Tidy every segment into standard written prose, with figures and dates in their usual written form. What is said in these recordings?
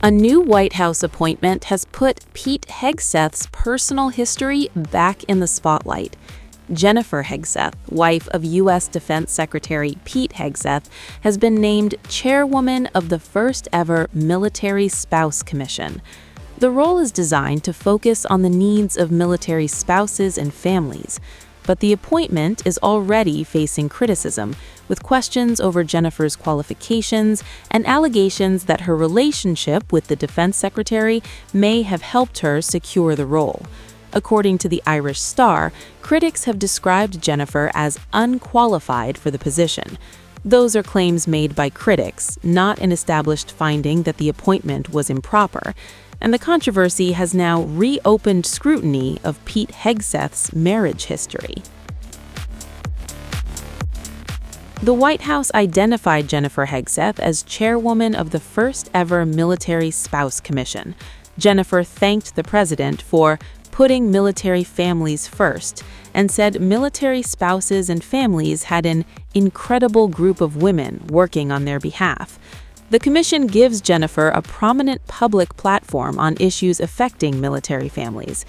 A new White House appointment has put Pete Hegseth's personal history back in the spotlight. Jennifer Hegseth, wife of U.S. Defense Secretary Pete Hegseth, has been named chairwoman of the first-ever Military Spouse Commission. The role is designed to focus on the needs of military spouses and families, but the appointment is already facing criticism, with questions over Jennifer's qualifications and allegations that her relationship with the defense secretary may have helped her secure the role. According to the Irish Star, critics have described Jennifer as unqualified for the position. Those are claims made by critics, not an established finding that the appointment was improper. And the controversy has now reopened scrutiny of Pete Hegseth's marriage history. The White House identified Jennifer Hegseth as chairwoman of the first-ever Military Spouse Commission. Jennifer thanked the president for putting military families first and said military spouses and families had an incredible group of women working on their behalf. The commission gives Jennifer a prominent public platform on issues affecting military families.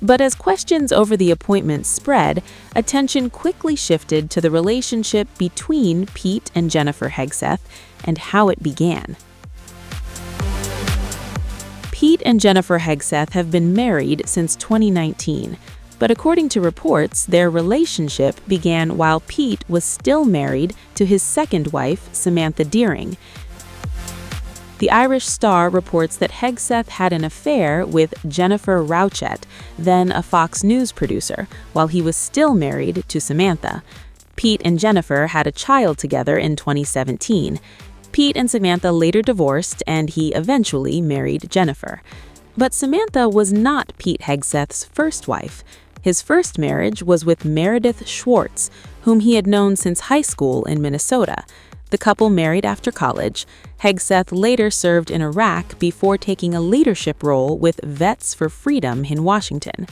But as questions over the appointment spread, attention quickly shifted to the relationship between Pete and Jennifer Hegseth and how it began. Pete and Jennifer Hegseth have been married since 2019, but according to reports, their relationship began while Pete was still married to his second wife, Samantha Deering. The Irish Star reports that Hegseth had an affair with Jennifer Rauchett, then a Fox News producer, while he was still married to Samantha. Pete and Jennifer had a child together in 2017. Pete and Samantha later divorced, and he eventually married Jennifer. But Samantha was not Pete Hegseth's first wife. His first marriage was with Meredith Schwartz, whom he had known since high school in Minnesota. The couple married after college. Hegseth later served in Iraq before taking a leadership role with Vets for Freedom in Washington.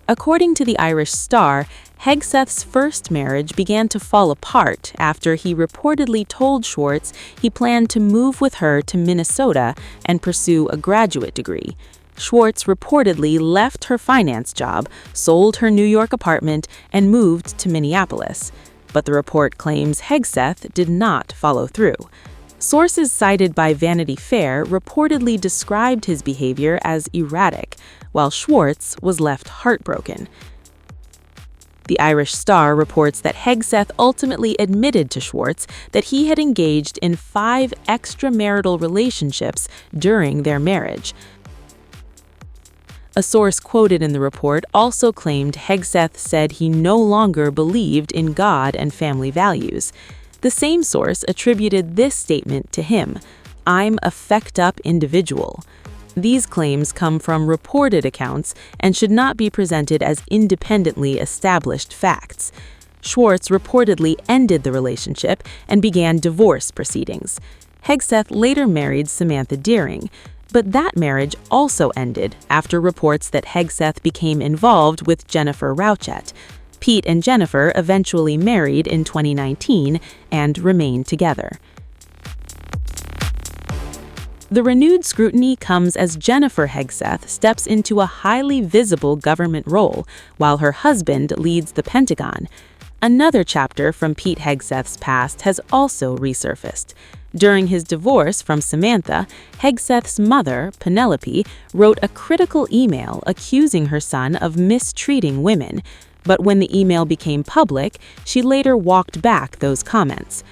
According to the Irish Star, Hegseth's first marriage began to fall apart after he reportedly told Schwartz he planned to move with her to Minnesota and pursue a graduate degree. Schwartz reportedly left her finance job, sold her New York apartment, and moved to Minneapolis. But the report claims Hegseth did not follow through. Sources cited by Vanity Fair reportedly described his behavior as erratic, while Schwartz was left heartbroken. The Irish Star reports that Hegseth ultimately admitted to Schwartz that he had engaged in 5 extramarital relationships during their marriage. A source quoted in the report also claimed Hegseth said he no longer believed in God and family values. The same source attributed this statement to him: "I'm a fecked-up individual." These claims come from reported accounts and should not be presented as independently established facts. Schwartz reportedly ended the relationship and began divorce proceedings. Hegseth later married Samantha Deering, but that marriage also ended after reports that Hegseth became involved with Jennifer Rauchett. Pete and Jennifer eventually married in 2019 and remained together. The renewed scrutiny comes as Jennifer Hegseth steps into a highly visible government role, while her husband leads the Pentagon. Another chapter from Pete Hegseth's past has also resurfaced. During his divorce from Samantha, Hegseth's mother, Penelope, wrote a critical email accusing her son of mistreating women, but when the email became public, she later walked back those comments.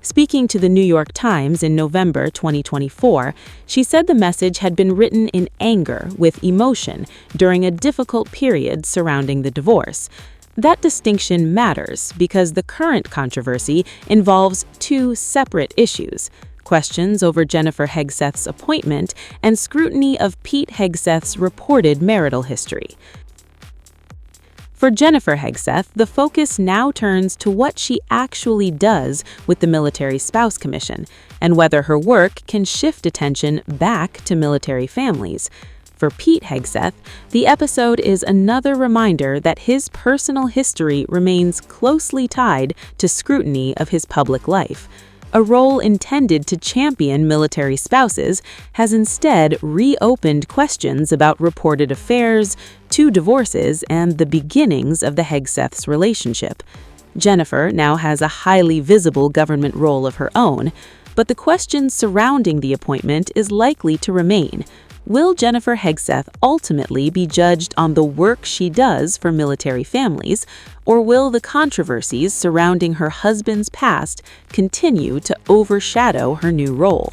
Speaking to the New York Times in November 2024, she said the message had been written in anger with emotion during a difficult period surrounding the divorce. That distinction matters because the current controversy involves 2 separate issues: questions over Jennifer Hegseth's appointment and scrutiny of Pete Hegseth's reported marital history. For Jennifer Hegseth, the focus now turns to what she actually does with the Military Spouse Commission and whether her work can shift attention back to military families. For Pete Hegseth, the episode is another reminder that his personal history remains closely tied to scrutiny of his public life. A role intended to champion military spouses has instead reopened questions about reported affairs, 2 divorces, and the beginnings of the Hegseths' relationship. Jennifer now has a highly visible government role of her own, but the question surrounding the appointment is likely to remain. Will Jennifer Hegseth ultimately be judged on the work she does for military families, or will the controversies surrounding her husband's past continue to overshadow her new role?